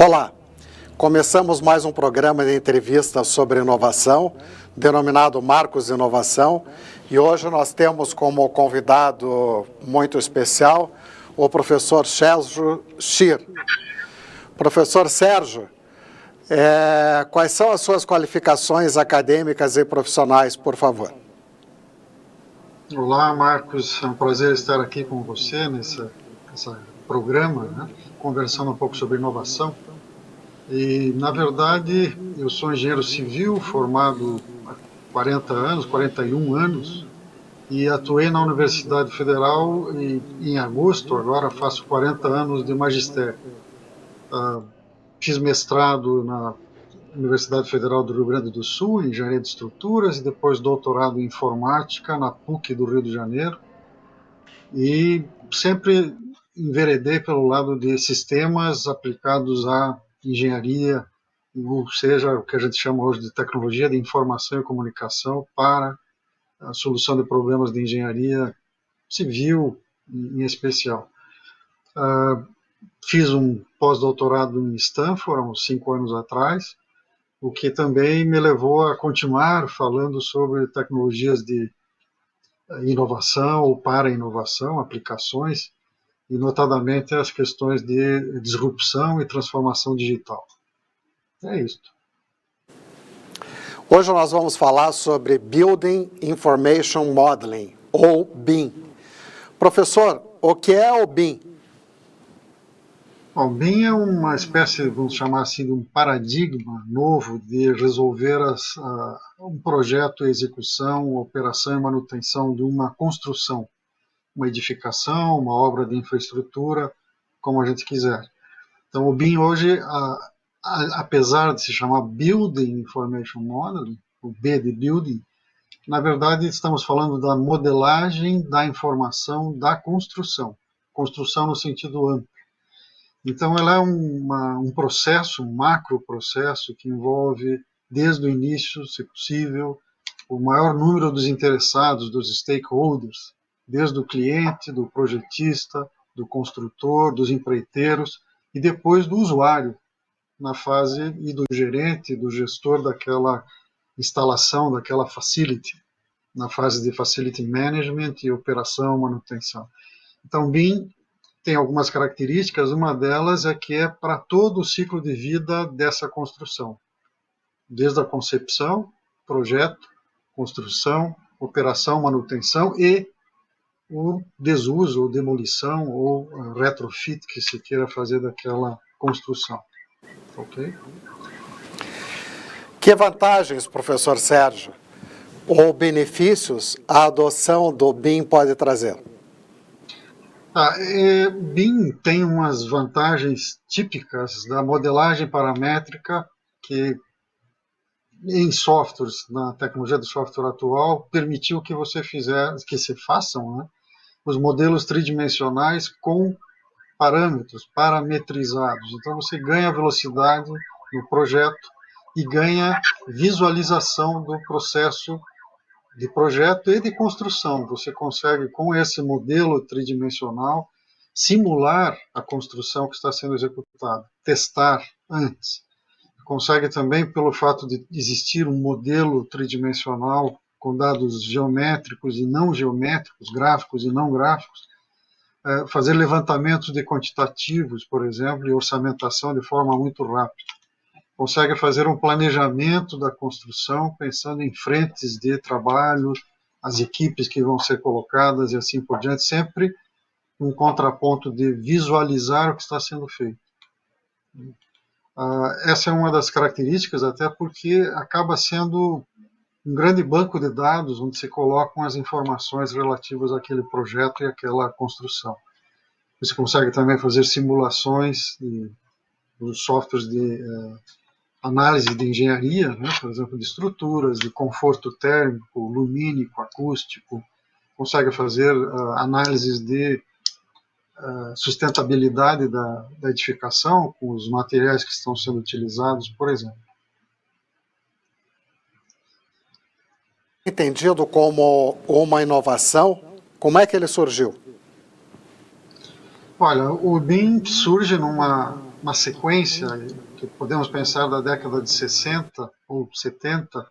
Olá, começamos mais um programa de entrevistas sobre inovação, denominado Marcos Inovação, e hoje nós temos como convidado muito especial o professor Sérgio Schir. Professor Sérgio, quais são as suas qualificações acadêmicas e profissionais, por favor? Olá, Marcos, é um prazer estar aqui com você nesse programa, né? Conversando um pouco sobre inovação. E, na verdade, eu sou engenheiro civil, formado há 40 anos, 41 anos, e atuei na Universidade Federal e, em agosto, agora faço 40 anos de magistério. Fiz mestrado na Universidade Federal do Rio Grande do Sul, em engenharia de estruturas, e depois doutorado em informática na PUC do Rio de Janeiro. E sempre enveredei pelo lado de sistemas aplicados à engenharia, ou seja, o que a gente chama hoje de tecnologia de informação e comunicação para a solução de problemas de engenharia civil, em especial. Fiz um pós-doutorado em Stanford, há uns 5 anos atrás, o que também me levou a continuar falando sobre tecnologias de inovação ou para inovação, aplicações, e notadamente as questões de disrupção e transformação digital. É isso. Hoje nós vamos falar sobre Building Information Modeling, ou BIM. Professor, o que é o BIM? O BIM é uma espécie, vamos chamar assim, de um paradigma novo de resolver um projeto, execução, operação e manutenção de uma construção, uma edificação, uma obra de infraestrutura, como a gente quiser. Então, o BIM hoje, apesar de se chamar Building Information Modeling, o B de Building, na verdade estamos falando da modelagem da informação da construção, construção no sentido amplo. Então, ela é um processo, um macro processo que envolve, desde o início, se possível, o maior número dos interessados, dos stakeholders, desde o cliente, do projetista, do construtor, dos empreiteiros, e depois do usuário, na fase, e do gerente, do gestor daquela instalação, daquela facility, na fase de facility management e operação, manutenção. Então, BIM tem algumas características, uma delas é que é para todo o ciclo de vida dessa construção, desde a concepção, projeto, construção, operação, manutenção e o desuso, ou demolição, ou retrofit que se queira fazer daquela construção. Ok? Que vantagens, professor Sérgio, ou benefícios a adoção do BIM pode trazer? BIM tem umas vantagens típicas da modelagem paramétrica que, em softwares, na tecnologia do software atual, permitiu que se façam, né, os modelos tridimensionais com parâmetros parametrizados. Então você ganha velocidade no projeto e ganha visualização do processo de projeto e de construção. Você consegue, com esse modelo tridimensional, simular a construção que está sendo executada, testar antes. Consegue também, pelo fato de existir um modelo tridimensional com dados geométricos e não geométricos, gráficos e não gráficos, fazer levantamentos de quantitativos, por exemplo, e orçamentação de forma muito rápida. Consegue fazer um planejamento da construção pensando em frentes de trabalho, as equipes que vão ser colocadas e assim por diante, sempre um contraponto de visualizar o que está sendo feito. Essa é uma das características, até porque acaba sendo um grande banco de dados onde se colocam as informações relativas àquele projeto e àquela construção. Você consegue também fazer simulações dos softwares de análise de engenharia, né, por exemplo, de estruturas, de conforto térmico, lumínico, acústico. Consegue fazer análises de sustentabilidade da edificação com os materiais que estão sendo utilizados, por exemplo. Entendido como uma inovação, como é que ele surgiu? Olha, o BIM surge numa uma sequência que podemos pensar da década de 60 ou 70,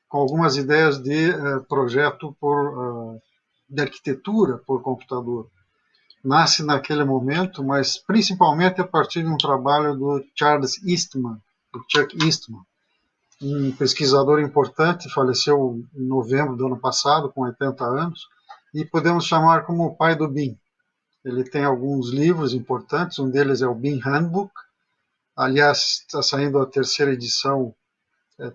com algumas ideias de projeto de arquitetura por computador. Nasce naquele momento, mas principalmente a partir de um trabalho do Charles Eastman, do Chuck Eastman, um pesquisador importante, faleceu em novembro do ano passado, com 80 anos, e podemos chamar como o pai do BIM. Ele tem alguns livros importantes, um deles é o BIM Handbook. Aliás, está saindo a terceira edição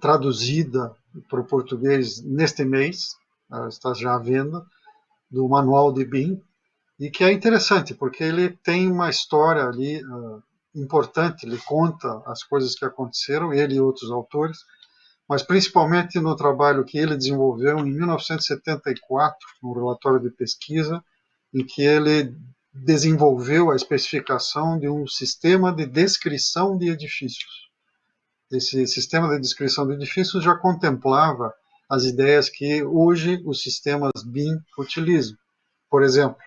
traduzida para o português neste mês, está já à venda, do manual de BIM, e que é interessante, porque ele tem uma história ali importante, ele conta as coisas que aconteceram, ele e outros autores, mas principalmente no trabalho que ele desenvolveu em 1974, um relatório de pesquisa, em que ele desenvolveu a especificação de um sistema de descrição de edifícios. Esse sistema de descrição de edifícios já contemplava as ideias que hoje os sistemas BIM utilizam. Por exemplo,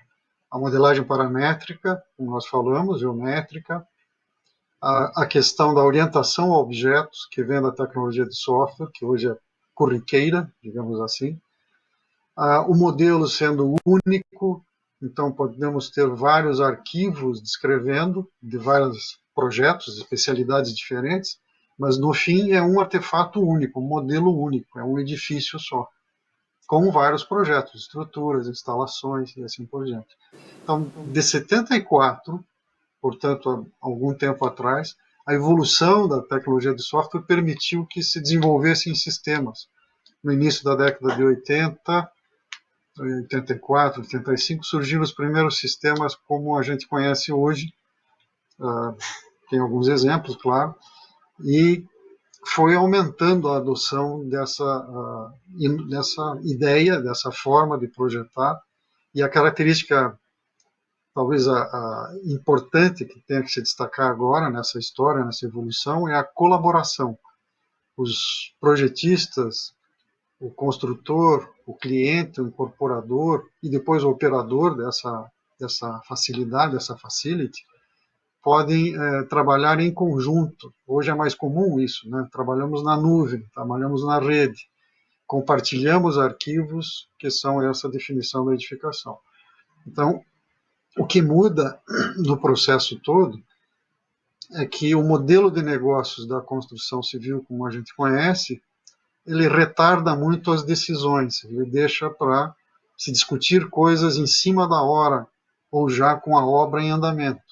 a modelagem paramétrica, como nós falamos, geométrica, a questão da orientação a objetos, que vem da tecnologia de software, que hoje é corriqueira, digamos assim, o modelo sendo único, então podemos ter vários arquivos descrevendo de vários projetos, especialidades diferentes, mas no fim é um artefato único, um modelo único, é um edifício só, com vários projetos, estruturas, instalações e assim por diante. Então, de 74, portanto, há algum tempo atrás, a evolução da tecnologia de software permitiu que se desenvolvessem sistemas. No início da década de 80, 84, 85, surgiram os primeiros sistemas como a gente conhece hoje, tem alguns exemplos, claro, e foi aumentando a adoção dessa ideia, dessa forma de projetar, e a característica talvez a importante que tem que se destacar agora nessa história, nessa evolução, é a colaboração. Os projetistas, o construtor, o cliente, o incorporador e depois o operador dessa facilidade, dessa facility, podem trabalhar em conjunto. Hoje é mais comum isso, né? Trabalhamos na nuvem, trabalhamos na rede, compartilhamos arquivos que são essa definição da edificação. Então, o que muda no processo todo é que o modelo de negócios da construção civil, como a gente conhece, ele retarda muito as decisões, ele deixa para se discutir coisas em cima da hora ou já com a obra em andamento.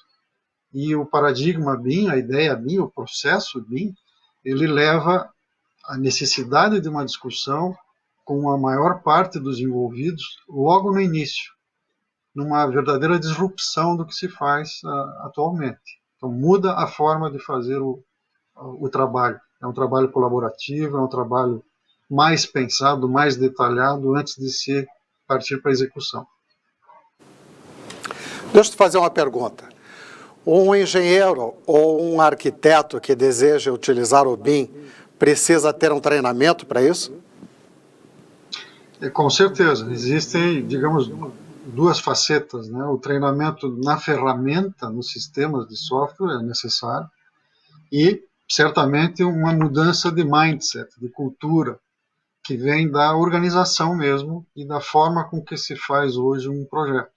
E o paradigma BIM, a ideia BIM, o processo BIM, ele leva a necessidade de uma discussão com a maior parte dos envolvidos logo no início, numa verdadeira disrupção do que se faz atualmente. Então, muda a forma de fazer o trabalho. É um trabalho colaborativo, é um trabalho mais pensado, mais detalhado antes de se partir para a execução. Deixa eu te fazer uma pergunta. Um engenheiro ou um arquiteto que deseja utilizar o BIM precisa ter um treinamento para isso? Com certeza. Existem, digamos, duas facetas, né? O treinamento na ferramenta, nos sistemas de software é necessário e, certamente, uma mudança de mindset, de cultura, que vem da organização mesmo e da forma com que se faz hoje um projeto.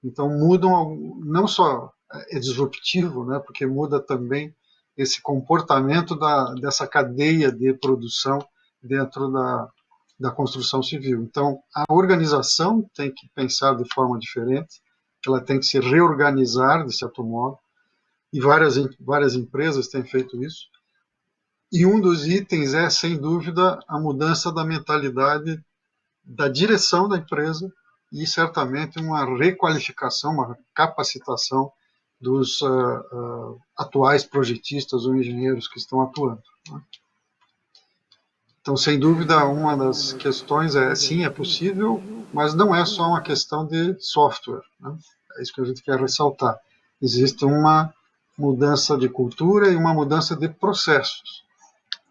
Então, mudam, não só é disruptivo, né, porque muda também esse comportamento dessa cadeia de produção dentro da construção civil. Então, a organização tem que pensar de forma diferente, ela tem que se reorganizar, de certo modo, e várias empresas têm feito isso. E um dos itens é, sem dúvida, a mudança da mentalidade da direção da empresa e, certamente, uma requalificação, uma capacitação dos atuais projetistas ou engenheiros que estão atuando. Né? Então, sem dúvida, uma das questões é, sim, é possível, mas não é só uma questão de software. Né? É isso que a gente quer ressaltar. Existe uma mudança de cultura e uma mudança de processos.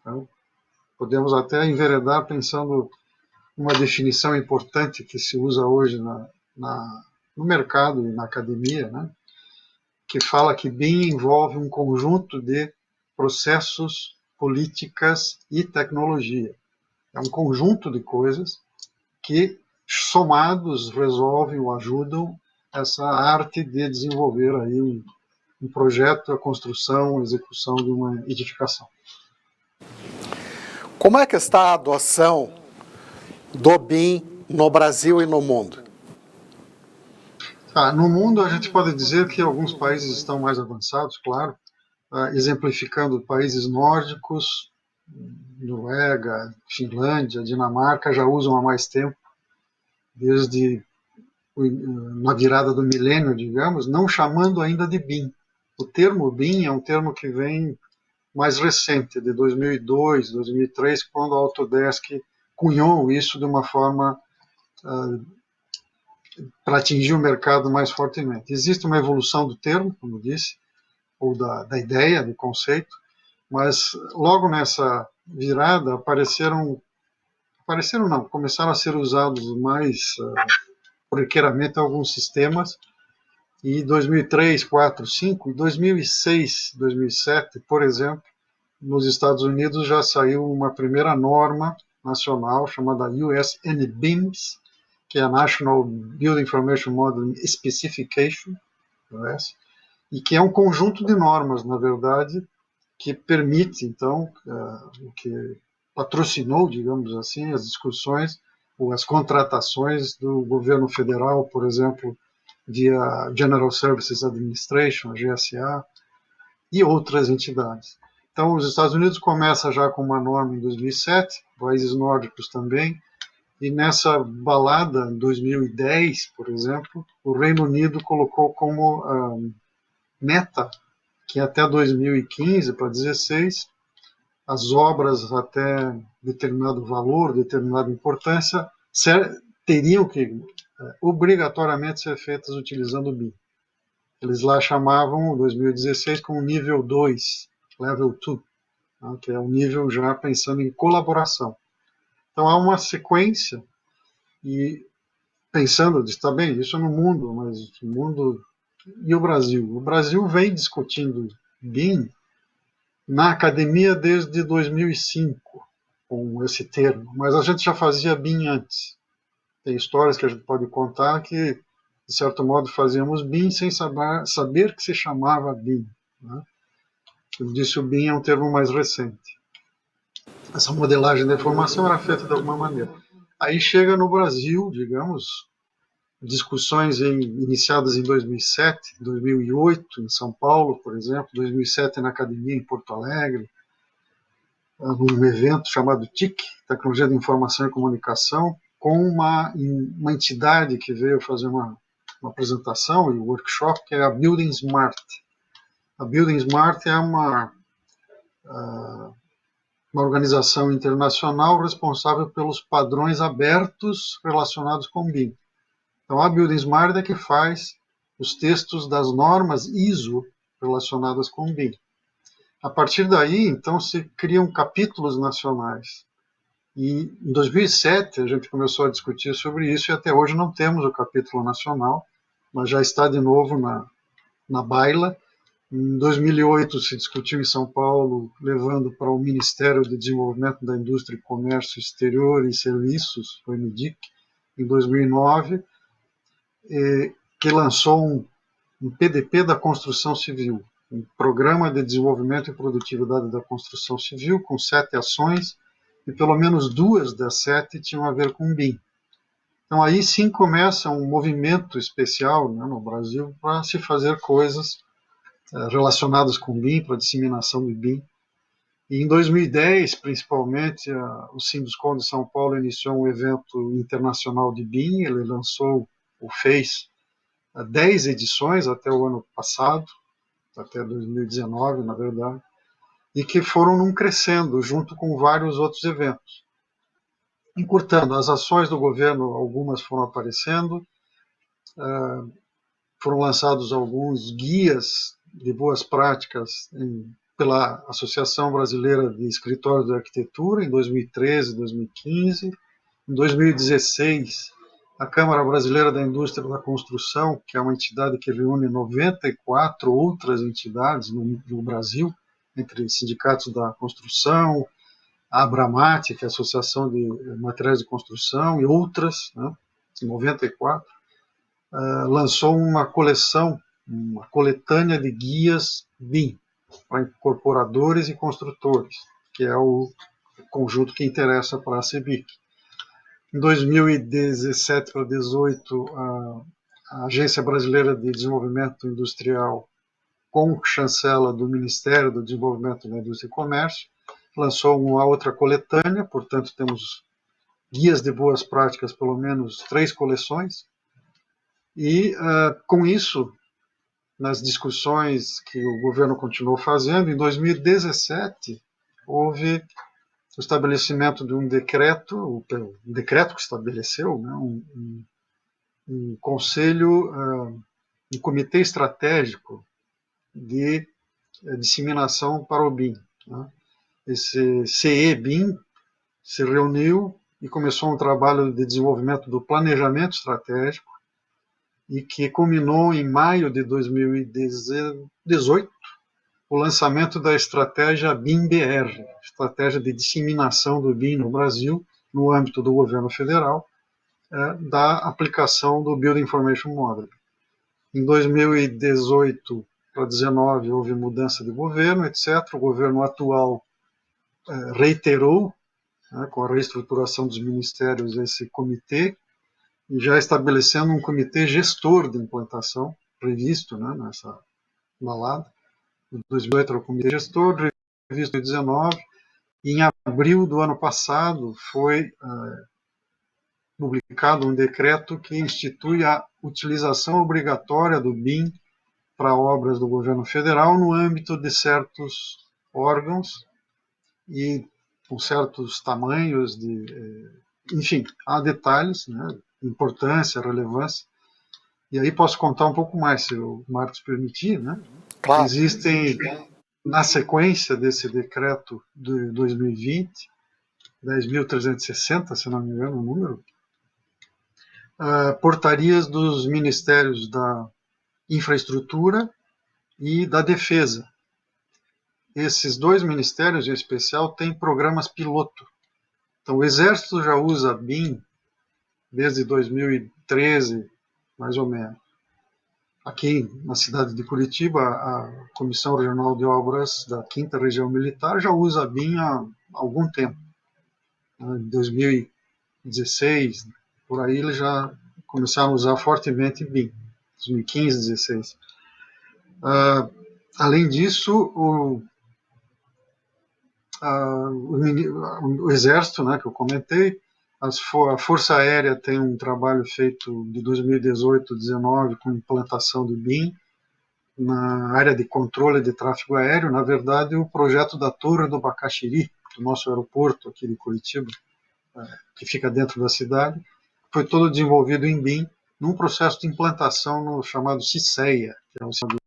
Então, podemos até enveredar pensando uma definição importante que se usa hoje no mercado e na academia, né? que fala que BIM envolve um conjunto de processos, políticas e tecnologia. É um conjunto de coisas que, somados, resolvem ou ajudam essa arte de desenvolver aí um projeto, a construção, a execução de uma edificação. Como é que está a adoção do BIM no Brasil e no mundo? No mundo, a gente pode dizer que alguns países estão mais avançados, claro, exemplificando países nórdicos, Noruega, Finlândia, Dinamarca, já usam há mais tempo, desde na virada do milênio, digamos, não chamando ainda de BIM. O termo BIM é um termo que vem mais recente, de 2002, 2003, quando a Autodesk cunhou isso de uma forma para atingir o mercado mais fortemente. Existe uma evolução do termo, como disse, ou da ideia, do conceito, mas logo nessa virada começaram a ser usados mais corriqueiramente alguns sistemas, e 2003, 4, 5, e 2006, 2007, por exemplo, nos Estados Unidos já saiu uma primeira norma nacional chamada US NBIMS, que é a National Building Information Modeling Specification, US, e que é um conjunto de normas, na verdade, que permite, então, que patrocinou, digamos assim, as discussões ou as contratações do governo federal, por exemplo, via General Services Administration, a GSA, e outras entidades. Então, os Estados Unidos começa já com uma norma em 2007, países nórdicos também, e nessa balada, em 2010, por exemplo, o Reino Unido colocou como meta que até 2015 para 2016, as obras até determinado valor, determinada importância, teriam que obrigatoriamente ser feitas utilizando o BIM. Eles lá chamavam 2016 como nível 2, level 2, né, que é um nível já pensando em colaboração. Então há uma sequência e pensando, está bem, isso no mundo, mas o mundo e o Brasil? O Brasil vem discutindo BIM na academia desde 2005, com esse termo, mas a gente já fazia BIM antes. Tem histórias que a gente pode contar que, de certo modo, fazíamos BIM sem saber que se chamava BIM. Né? Como disse, o BIM é um termo mais recente. Essa modelagem da informação era feita de alguma maneira. Aí chega no Brasil, digamos, discussões iniciadas em 2007, 2008, em São Paulo, por exemplo, 2007 na academia em Porto Alegre, num evento chamado TIC, Tecnologia de Informação e Comunicação, com uma entidade que veio fazer uma apresentação e um workshop, que é a Building Smart. A Building Smart é uma organização internacional responsável pelos padrões abertos relacionados com BIM. Então, a Building Smart é que faz os textos das normas ISO relacionadas com BIM. A partir daí, então, se criam capítulos nacionais. E em 2007 a gente começou a discutir sobre isso e até hoje não temos o capítulo nacional, mas já está de novo na baila. Em 2008 se discutiu em São Paulo, levando para o Ministério de Desenvolvimento da Indústria, Comércio Exterior e Serviços, o MDIC, em 2009, que lançou um PDP da construção civil, um Programa de Desenvolvimento e Produtividade da Construção Civil, com 7 ações, e pelo menos 2 das 7 tinham a ver com BIM. Então aí sim começa um movimento especial, né, no Brasil para se fazer coisas relacionadas com BIM, para disseminação de BIM. E em 2010, principalmente, o Sinduscon de São Paulo iniciou um evento internacional de BIM, ele fez 10 edições até o ano passado, até 2019, na verdade, e que foram crescendo junto com vários outros eventos. Encurtando, as ações do governo, algumas foram aparecendo, foram lançados alguns guias de boas práticas pela Associação Brasileira de Escritórios de Arquitetura em 2013, 2015. Em 2016, a Câmara Brasileira da Indústria da Construção, que é uma entidade que reúne 94 outras entidades no Brasil, entre sindicatos da construção, a Abramate, que é a Associação de Materiais de Construção, e outras, né, 94, lançou uma coleção, uma coletânea de guias BIM, para incorporadores e construtores, que é o conjunto que interessa para a CEBIC. Em 2017 para 2018, a Agência Brasileira de Desenvolvimento Industrial, com chancela do Ministério do Desenvolvimento da Indústria e Comércio, lançou uma outra coletânea, portanto temos guias de boas práticas, pelo menos 3 coleções, e com isso, nas discussões que o governo continuou fazendo, em 2017 houve o estabelecimento de um decreto, o decreto que estabeleceu, né, um conselho, um comitê estratégico de disseminação para o BIM. Né. Esse CE-BIM se reuniu e começou um trabalho de desenvolvimento do planejamento estratégico e que culminou em maio de 2018 o lançamento da estratégia BIM-BR, estratégia de disseminação do BIM no Brasil, no âmbito do governo federal, da aplicação do Building Information Modeling. Em 2018 para 2019 houve mudança de governo, etc. O governo atual reiterou, com a reestruturação dos ministérios, esse comitê, e já estabelecendo um comitê gestor de implantação, previsto, né, nessa balada. Em 2008 era o comitê gestor, previsto em 2019, e em abril do ano passado foi publicado um decreto que institui a utilização obrigatória do BIM para obras do governo federal no âmbito de certos órgãos e com certos tamanhos, enfim, há detalhes, né, importância, relevância. E aí posso contar um pouco mais, se o Marcos permitir, né? Claro. Existem, na sequência desse decreto de 2020, 10.360, se não me engano o número, portarias dos ministérios da Infraestrutura e da Defesa. Esses 2 ministérios, em especial, têm programas piloto. Então, o Exército já usa BIM desde 2013, mais ou menos. Aqui na cidade de Curitiba, a Comissão Regional de Obras da 5ª Região Militar já usa BIM há algum tempo. Em 2016, por aí, eles já começaram a usar fortemente BIM, 2015, 2016. Além disso, o Exército, né, que eu comentei, a Força Aérea tem um trabalho feito de 2018 a 2019 com implantação do BIM na área de controle de tráfego aéreo. Na verdade, o projeto da Torre do Bacaxiri, do nosso aeroporto aqui de Curitiba, que fica dentro da cidade, foi todo desenvolvido em BIM, num processo de implantação no chamado CICEA, que é o sistema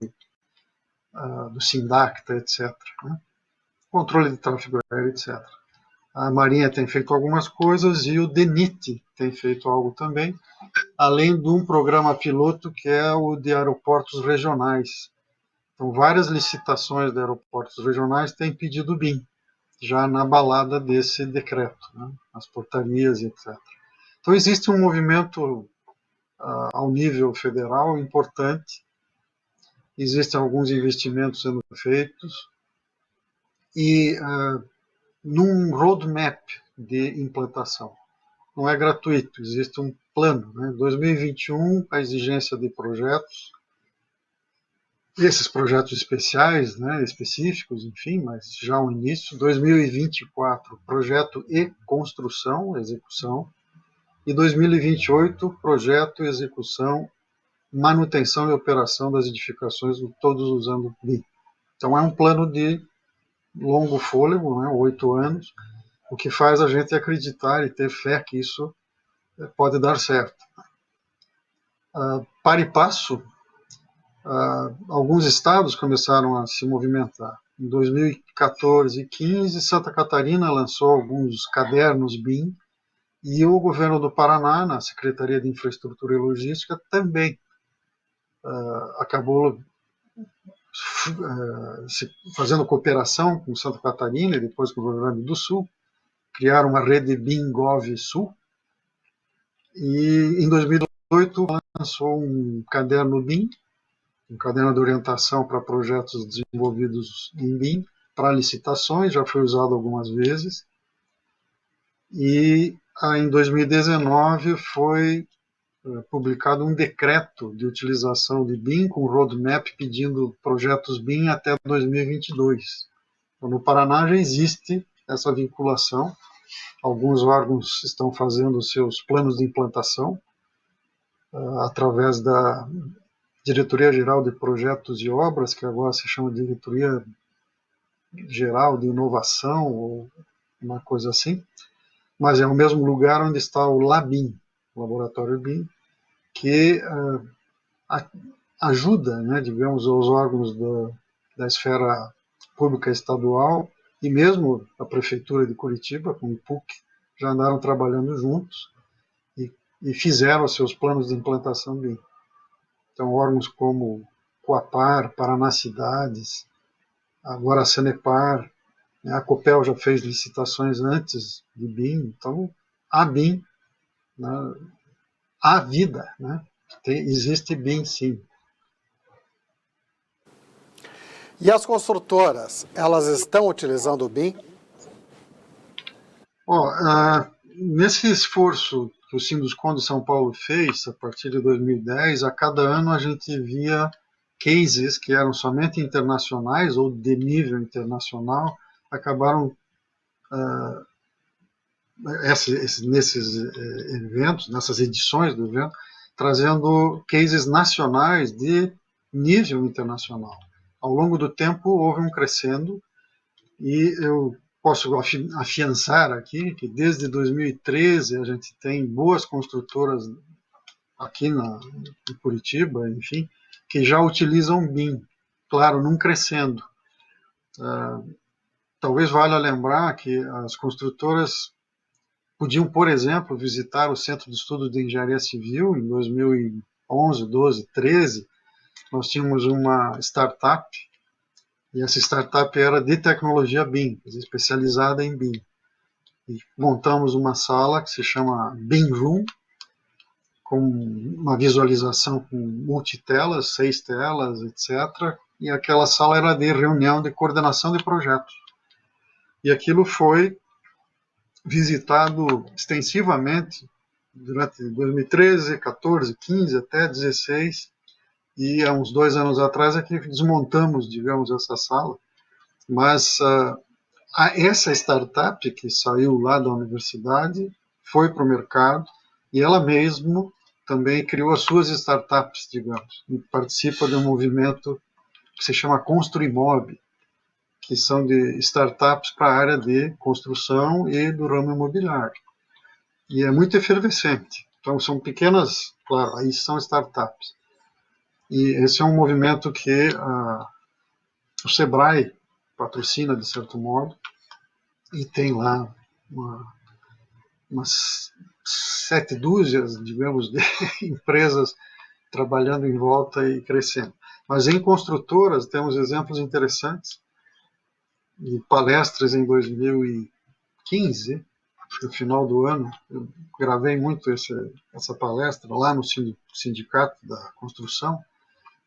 do SINDACTA, etc. Né? Controle de tráfego aéreo, etc. A Marinha tem feito algumas coisas e o DENIT tem feito algo também, além de um programa piloto que é o de aeroportos regionais. Então, várias licitações de aeroportos regionais têm pedido BIM, já na balada desse decreto, né, as portarias, etc. Então, existe um movimento ao nível federal importante, existem alguns investimentos sendo feitos, e num roadmap de implantação. Não é gratuito, existe um plano. Né? Em 2021, a exigência de projetos, esses projetos especiais, né, específicos, enfim, mas já o início. 2024, projeto e construção, execução. E 2028, projeto, execução, manutenção e operação das edificações, todos usando BIM. Então é um plano de longo fôlego, né, 8 anos, o que faz a gente acreditar e ter fé que isso pode dar certo. Para e passo, alguns estados começaram a se movimentar. Em 2014 e 2015, Santa Catarina lançou alguns cadernos BIM E o governo do Paraná, na Secretaria de Infraestrutura e Logística, também acabou fazendo cooperação com Santa Catarina e depois com o Rio Grande do Sul, criaram uma rede BIM-Gov Sul, e em 2018 lançou um caderno BIM, um caderno de orientação para projetos desenvolvidos em BIM, para licitações, já foi usado algumas vezes, e em 2019 foi publicado um decreto de utilização de BIM com roadmap pedindo projetos BIM até 2022. Então, no Paraná já existe essa vinculação, alguns órgãos estão fazendo seus planos de implantação através da Diretoria Geral de Projetos e Obras, que agora se chama Diretoria Geral de Inovação, ou uma coisa assim, mas é o mesmo lugar onde está o LABIM, o Laboratório BIM, que ajuda, né, digamos, os órgãos da esfera pública estadual e mesmo a Prefeitura de Curitiba, com o PUC, já andaram trabalhando juntos e fizeram seus planos de implantação BIM. Então, órgãos como Coapar, Paraná Cidades, agora a Sanepar, né, a Copel já fez licitações antes de BIM, então há BIM, né, há vida, né, existe BIM sim. E as construtoras, elas estão utilizando o BIM? Nesse esforço que o Sinduscon de São Paulo fez, a partir de 2010, a cada ano a gente via cases que eram somente internacionais ou de nível internacional, acabaram nesses eventos, nessas edições do evento, trazendo cases nacionais de nível internacional. Ao longo do tempo houve um crescendo e eu posso afiançar aqui que desde 2013 a gente tem boas construtoras aqui em Curitiba, enfim, que já utilizam BIM, claro, não crescendo. Talvez valha lembrar que as construtoras podiam, por exemplo, visitar o Centro de Estudos de Engenharia Civil em 2011, 12, 13. Nós tínhamos uma startup, e essa startup era de tecnologia BIM, especializada em BIM. E montamos uma sala que se chama BIM Room, com uma visualização com multitelas, 6 telas, etc. E aquela sala era de reunião de coordenação de projetos. E aquilo foi visitado extensivamente durante 2013, 14, 15 até 16, e há uns 2 anos atrás é que desmontamos, digamos, essa sala, mas essa startup que saiu lá da universidade foi para o mercado e ela mesmo também criou as suas startups, digamos, e participa de um movimento que se chama Construimob, que são de startups para a área de construção e do ramo imobiliário. E é muito efervescente. Então, são pequenas, claro, aí são startups. E esse é um movimento que o Sebrae patrocina, de certo modo, e tem lá umas 7 dúzias, digamos, de empresas trabalhando em volta e crescendo. Mas em construtoras temos exemplos interessantes, e palestras em 2015, no final do ano, eu gravei muito essa palestra lá no Sindicato da Construção,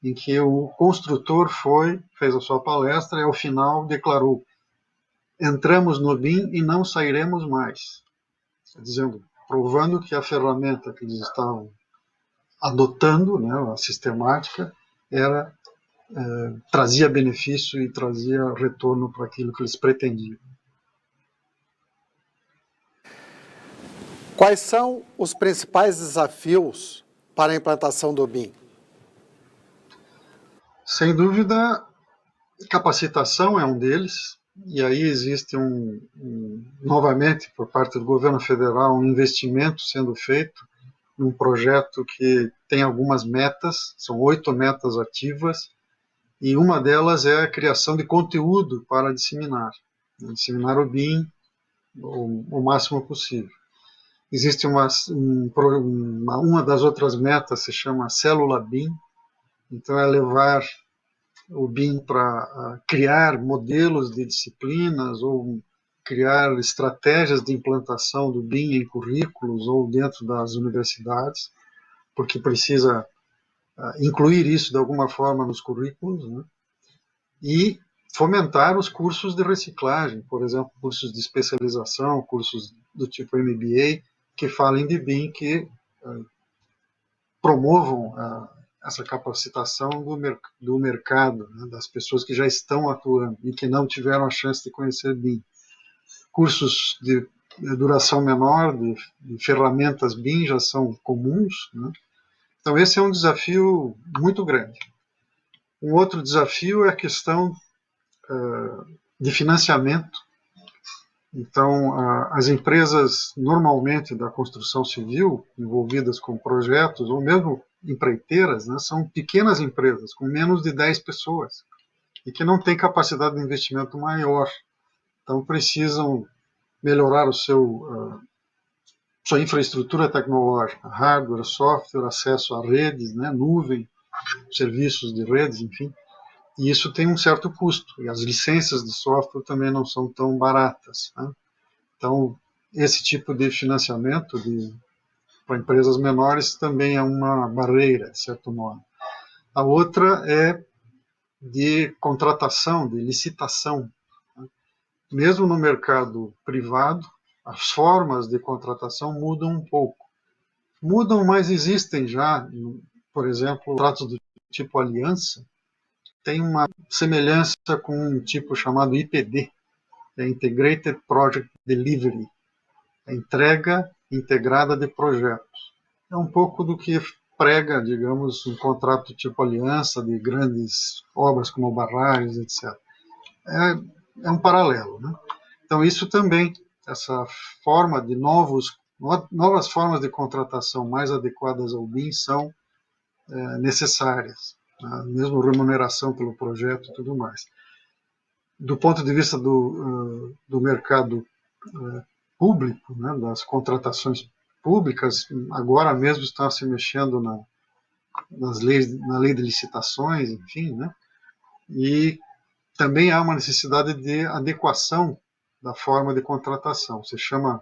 em que o construtor fez a sua palestra e ao final declarou: entramos no BIM e não sairemos mais. Dizendo, provando que a ferramenta que eles estavam adotando, né, a sistemática, trazia benefício e trazia retorno para aquilo que eles pretendiam. Quais são os principais desafios para a implantação do BIM? Sem dúvida, capacitação é um deles, e aí existe novamente, por parte do governo federal, um investimento sendo feito num projeto que tem algumas metas, são 8 metas ativas, e uma delas é a criação de conteúdo para disseminar o BIM o máximo possível. Existe uma das outras metas, se chama Célula BIM, então é levar o BIM para criar modelos de disciplinas ou criar estratégias de implantação do BIM em currículos ou dentro das universidades, porque precisa incluir isso de alguma forma nos currículos, né? E fomentar os cursos de reciclagem, por exemplo, cursos de especialização, cursos do tipo MBA, que falem de BIM, que promovam essa capacitação do mercado, né, das pessoas que já estão atuando e que não tiveram a chance de conhecer BIM. Cursos de duração menor, de ferramentas BIM já são comuns, né? Então esse é um desafio muito grande. Um outro desafio é a questão de financiamento. Então, as empresas, normalmente, da construção civil, envolvidas com projetos, ou mesmo empreiteiras, né, são pequenas empresas, com menos de 10 pessoas, e que não têm capacidade de investimento maior. Então, precisam melhorar sua infraestrutura tecnológica, hardware, software, acesso a redes, né, nuvem, serviços de redes, enfim. E isso tem um certo custo, e as licenças de software também não são tão baratas, né? Então, esse tipo de financiamento para empresas menores também é uma barreira, de certo modo. A outra é de contratação, de licitação. Mesmo no mercado privado, as formas de contratação mudam um pouco. Mudam, mas existem já, por exemplo, contratos do tipo aliança, tem uma semelhança com um tipo chamado IPD, é Integrated Project Delivery, a entrega integrada de projetos. É um pouco do que prega, digamos, um contrato tipo aliança de grandes obras como barragens, etc. É um paralelo, né? Então isso também, essa forma de novas formas de contratação mais adequadas ao BIM são necessárias, né? Mesmo remuneração pelo projeto e tudo mais. Do ponto de vista do mercado público, né, das contratações públicas, agora mesmo está se mexendo na lei de licitações, enfim, né, e também há uma necessidade de adequação da forma de contratação. Se chama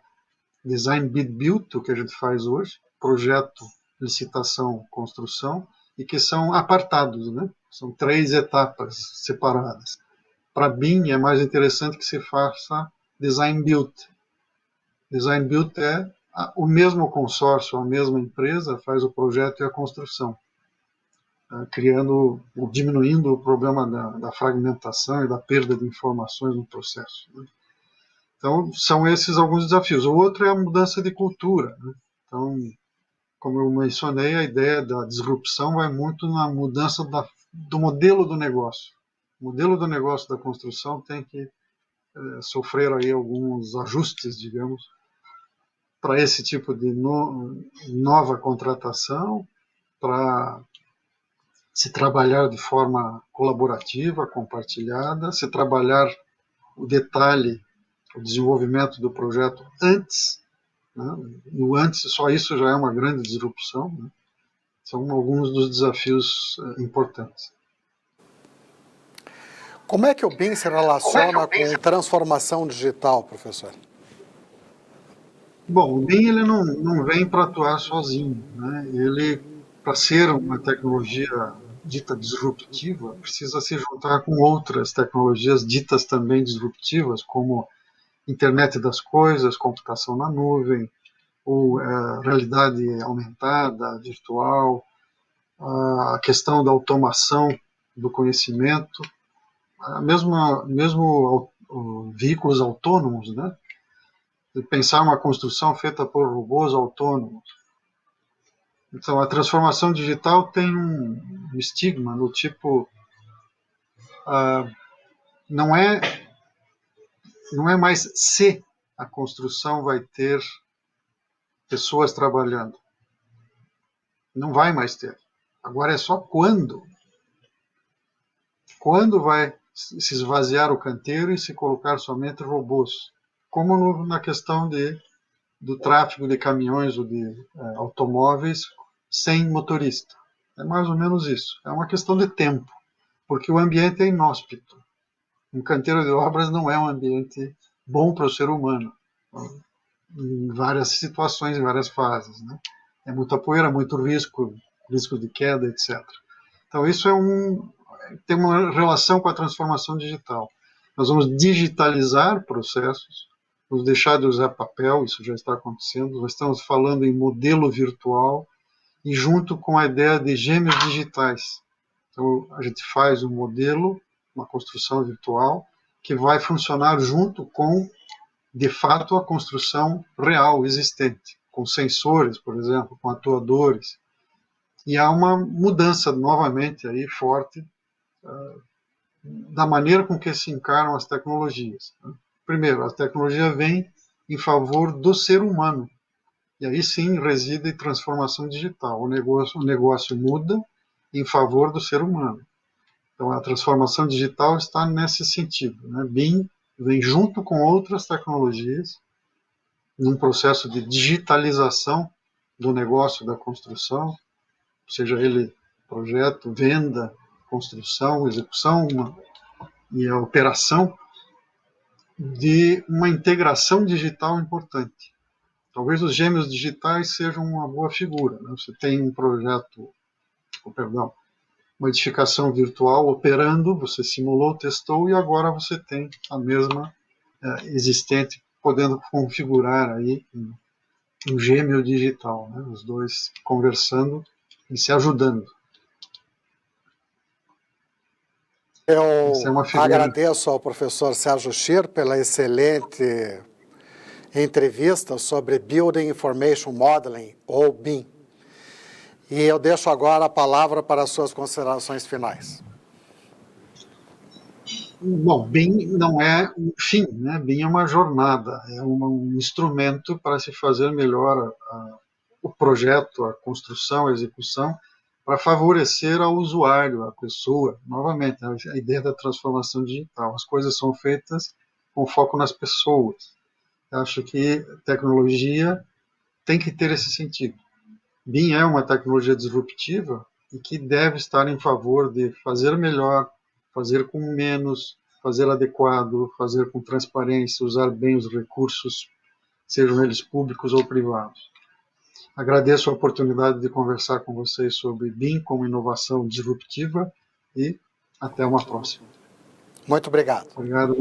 Design Bid Build, o que a gente faz hoje, projeto, licitação, construção, e que são apartados, né? São 3 etapas separadas. Para BIM é mais interessante que se faça Design Build. Design Build é o mesmo consórcio, a mesma empresa faz o projeto e a construção, criando, diminuindo o problema da fragmentação e da perda de informações no processo, né? Então, são esses alguns desafios. O outro é a mudança de cultura, né? Então, como eu mencionei, a ideia da disrupção vai muito na mudança do modelo do negócio. O modelo do negócio da construção tem que sofrer aí alguns ajustes, digamos, para esse tipo de nova contratação, para se trabalhar de forma colaborativa, compartilhada, se trabalhar o detalhe, o desenvolvimento do projeto antes, né? No antes, só isso já é uma grande disrupção, né? São alguns dos desafios importantes. Como é que o BIM se relaciona com transformação digital, professor? Bom, o BIM ele não vem para atuar sozinho, né? Ele, para ser uma tecnologia dita disruptiva, precisa se juntar com outras tecnologias ditas também disruptivas, como internet das coisas, computação na nuvem, ou realidade aumentada, virtual, a questão da automação do conhecimento, mesmo veículos autônomos, né? Pensar uma construção feita por robôs autônomos. Então, a transformação digital tem um estigma do tipo, não é mais se a construção vai ter pessoas trabalhando. Não vai mais ter. Agora é só quando. Quando vai se esvaziar o canteiro e se colocar somente robôs? Como na questão de do tráfego de caminhões ou de automóveis sem motorista. É mais ou menos isso. É uma questão de tempo, porque o ambiente é inóspito. Um canteiro de obras não é um ambiente bom para o ser humano, em várias situações, em várias fases, né? É muita poeira, muito risco de queda, etc. Então, isso tem uma relação com a transformação digital. Nós vamos digitalizar processos, vamos deixar de usar papel, isso já está acontecendo. Nós estamos falando em modelo virtual e junto com a ideia de gêmeos digitais. Então, a gente faz um modelo, uma construção virtual, que vai funcionar junto com, de fato, a construção real existente, com sensores, por exemplo, com atuadores. E há uma mudança novamente aí forte da maneira com que se encaram as tecnologias. Primeiro, a tecnologia vem em favor do ser humano. E aí sim reside transformação digital. O negócio muda em favor do ser humano. Então a transformação digital está nesse sentido. Né? BIM vem junto com outras tecnologias num processo de digitalização do negócio da construção, seja ele projeto, venda, construção, execução e a operação, de uma integração digital importante. Talvez os gêmeos digitais sejam uma boa figura. Né? Você tem um projeto, uma edificação virtual operando, você simulou, testou e agora você tem a mesma existente, podendo configurar aí um gêmeo digital, né? Os dois conversando e se ajudando. Essa é Eu uma figura. agradeço ao professor Sérgio Schir pela excelente entrevista sobre Building Information Modeling, ou BIM. E eu deixo agora a palavra para as suas considerações finais. Bom, BIM não é um fim, né? BIM é uma jornada, é um instrumento para se fazer melhor o projeto, a construção, a execução, para favorecer ao usuário, à pessoa. Novamente, a ideia da transformação digital. As coisas são feitas com foco nas pessoas. Eu acho que tecnologia tem que ter esse sentido. BIM é uma tecnologia disruptiva e que deve estar em favor de fazer melhor, fazer com menos, fazer adequado, fazer com transparência, usar bem os recursos, sejam eles públicos ou privados. Agradeço a oportunidade de conversar com vocês sobre BIM como inovação disruptiva e até uma próxima. Muito obrigado. Obrigado,